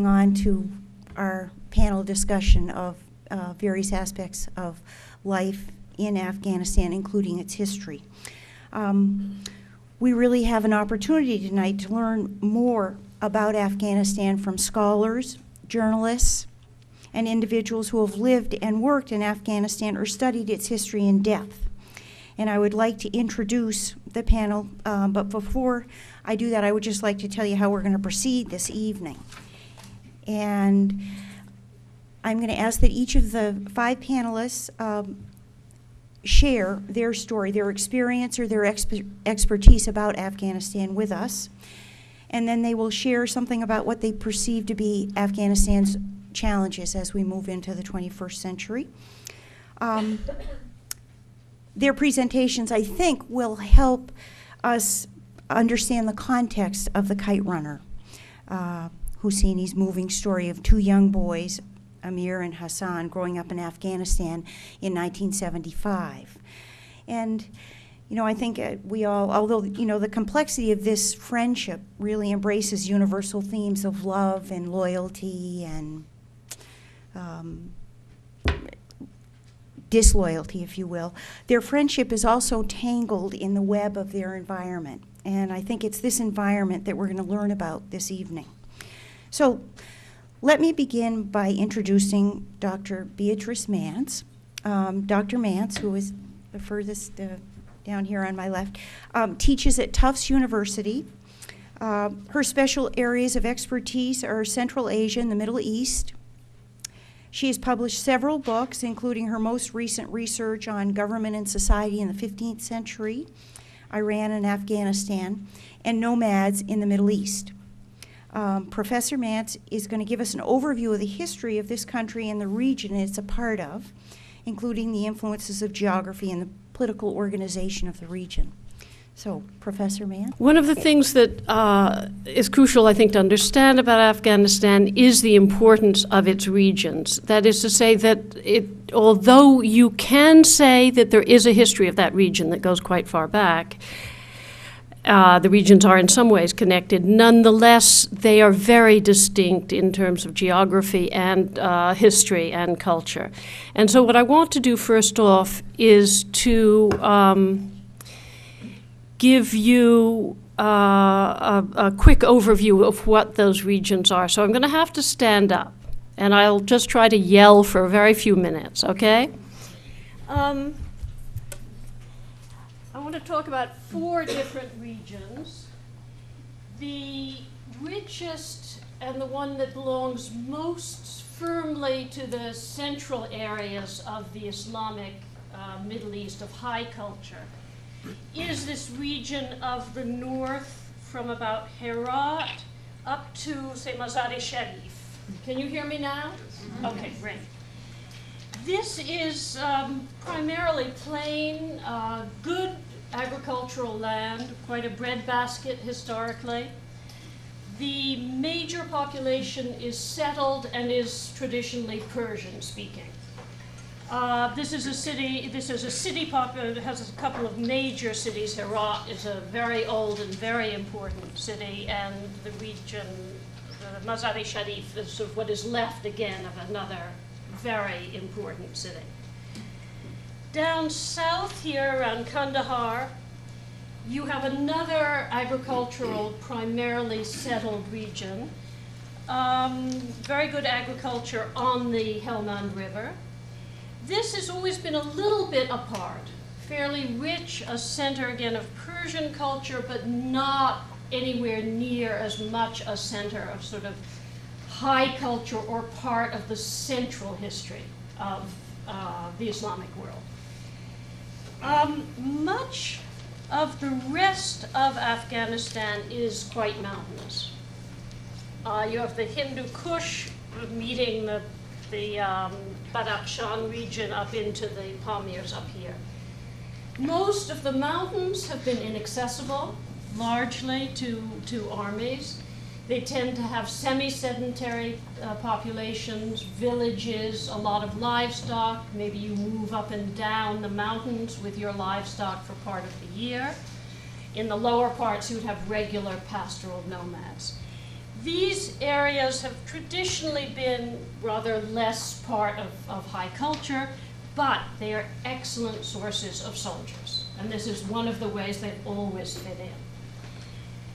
moving on to our panel discussion of various aspects of life in Afghanistan, including its history. We really have an opportunity tonight to learn more about Afghanistan from scholars, journalists, and individuals who have lived and worked in Afghanistan or studied its history in depth. And I would like to introduce the panel, but before I do that, I would just like to tell you how we're going to proceed this evening. And I'm going to ask that each of the 5 panelists share their story, their experience, or their expertise about Afghanistan with us. And then they will share something about what they perceive to be Afghanistan's challenges as we move into the 21st century. Their presentations, I think, will help us understand the context of the Kite runner, Hosseini's moving story of 2 young boys, Amir and Hassan, growing up in Afghanistan in 1975. And, you know, I think we all, although, you know, the complexity of this friendship really embraces universal themes of love and loyalty and disloyalty, if you will, their friendship is also tangled in the web of their environment. And I think it's this environment that we're going to learn about this evening. So let me begin by introducing Dr. Beatrice Mance. Dr. Mance, who is the furthest down here on my left, teaches at Tufts University. Her special areas of expertise are Central Asia and the Middle East. She has published several books, including her most recent research on government and society in the 15th century, Iran and Afghanistan, and nomads in the Middle East. Professor Mance is going to give us an overview of the history of this country and the region it's a part of, including the influences of geography and the political organization of the region. So, Professor Mance? One of the things that is crucial, I think, to understand about Afghanistan is the importance of its regions. That is to say that although you can say that there is a history of that region that goes quite far back, the regions are in some ways connected. Nonetheless, they are very distinct in terms of geography and history and culture. And so what I want to do first off is to give you a quick overview of what those regions are. So I'm going to have to stand up, and I'll just try to yell for a very few minutes, okay? I want to talk about 4 different regions. The richest and the one that belongs most firmly to the central areas of the Islamic Middle East of high culture is this region of the north from about Herat up to, say, Mazar-e-Sharif. Can you hear me now? Okay, great. This is primarily plain, good agricultural land, quite a breadbasket historically. The major population is settled and is traditionally Persian speaking. This is a city that has a couple of major cities. Herat is a very old and very important city, and the region, the Mazar-e-Sharif, is sort of what is left again of another very important city. Down south here around Kandahar, you have another agricultural, primarily settled region. Very good agriculture on the Helmand River. This has always been a little bit apart, fairly rich, a center again of Persian culture, but not anywhere near as much a center of sort of high culture or part of the central history of the Islamic world. Much of the rest of Afghanistan is quite mountainous. You have the Hindu Kush meeting the Badakhshan region up into the Pamirs up here. Most of the mountains have been inaccessible, largely to armies. They tend to have semi-sedentary populations, villages, a lot of livestock. Maybe you move up and down the mountains with your livestock for part of the year. In the lower parts, you would have regular pastoral nomads. These areas have traditionally been rather less part of high culture, but they are excellent sources of soldiers. And this is one of the ways they've always fit in.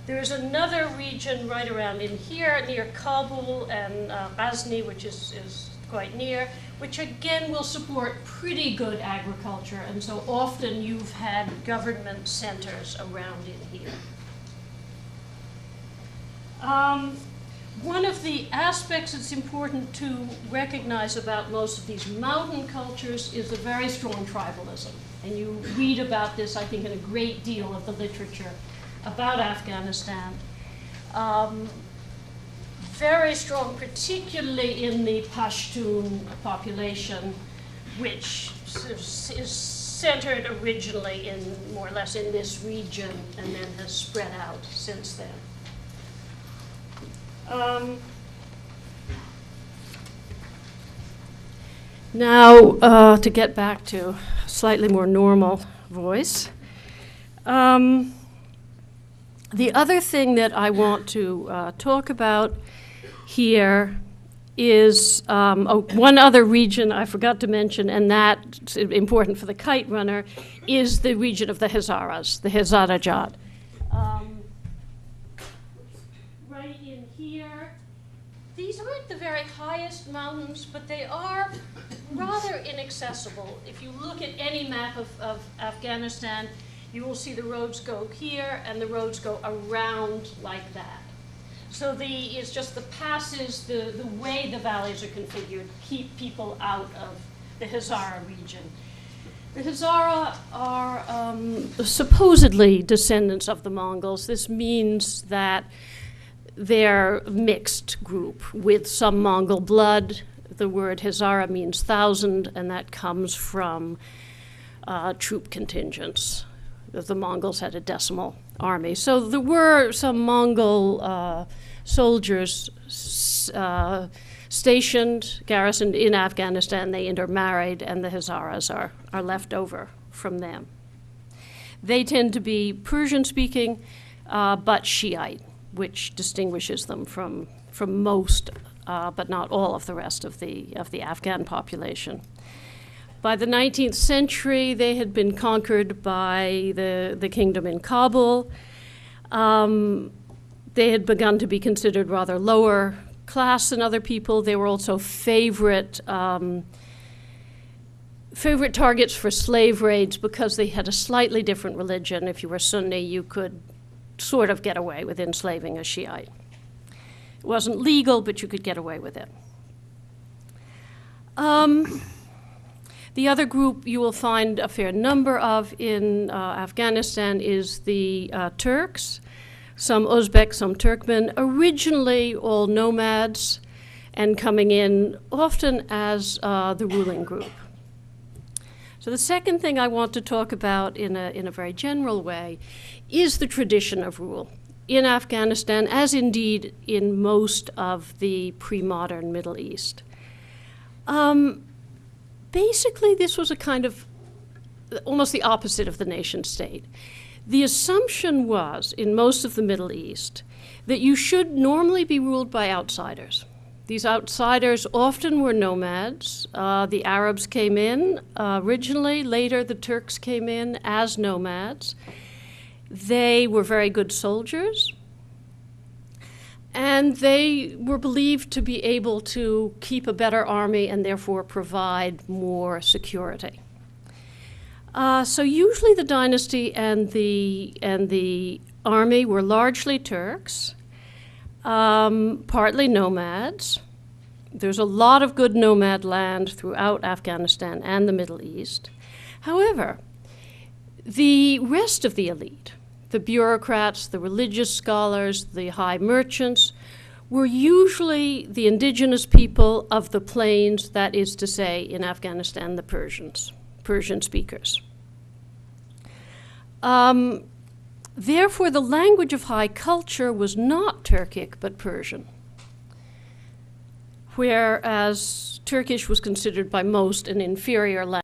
There's another region right around in here near Kabul and Ghazni, which is quite near, which again will support pretty good agriculture. And so often you've had government centers around in here. One of the aspects that's important to recognize about most of these mountain cultures is a very strong tribalism. And you read about this, I think, in a great deal of the literature about Afghanistan. Very strong, particularly in the Pashtun population, which is centered originally in more or less in this region and then has spread out since then. Now, to get back to slightly more normal voice. The other thing that I want to talk about here is one other region I forgot to mention, and that's important for the kite runner, is the region of the Hazaras, the Hazarajat. Right in here, these aren't the very highest mountains, but they are rather inaccessible. If you look at any map of Afghanistan, you will see the roads go here and the roads go around like that. So it's just the passes, the way the valleys are configured keep people out of the Hazara region. The Hazara are supposedly descendants of the Mongols. This means that they're a mixed group with some Mongol blood. The word Hazara means 1,000, and that comes from troop contingents. The Mongols had a decimal army. So there were some Mongol soldiers stationed, garrisoned in Afghanistan. They intermarried, and the Hazaras are left over from them. They tend to be Persian-speaking, but Shiite, which distinguishes them from most, but not all of the rest of the Afghan population. By the 19th century, they had been conquered by the kingdom in Kabul. They had begun to be considered rather lower class than other people. They were also favorite targets for slave raids because they had a slightly different religion. If you were Sunni, you could sort of get away with enslaving a Shiite. It wasn't legal, but you could get away with it. The other group you will find a fair number of in Afghanistan is the Turks, some Uzbek, some Turkmen, originally all nomads and coming in often as the ruling group. So the second thing I want to talk about in a very general way is the tradition of rule in Afghanistan, as indeed in most of the pre-modern Middle East. Basically, this was a kind of almost the opposite of the nation state. The assumption was, in most of the Middle East, that you should normally be ruled by outsiders. These outsiders often were nomads. The Arabs came in originally. Later, the Turks came in as nomads. They were very good soldiers. And they were believed to be able to keep a better army and therefore provide more security. So usually the dynasty and the army were largely Turks, partly nomads. There's a lot of good nomad land throughout Afghanistan and the Middle East. However, the rest of the elite, the bureaucrats, the religious scholars, the high merchants, were usually the indigenous people of the plains, that is to say, in Afghanistan, the Persians, Persian speakers. Therefore, the language of high culture was not Turkic, but Persian, whereas Turkish was considered by most an inferior language.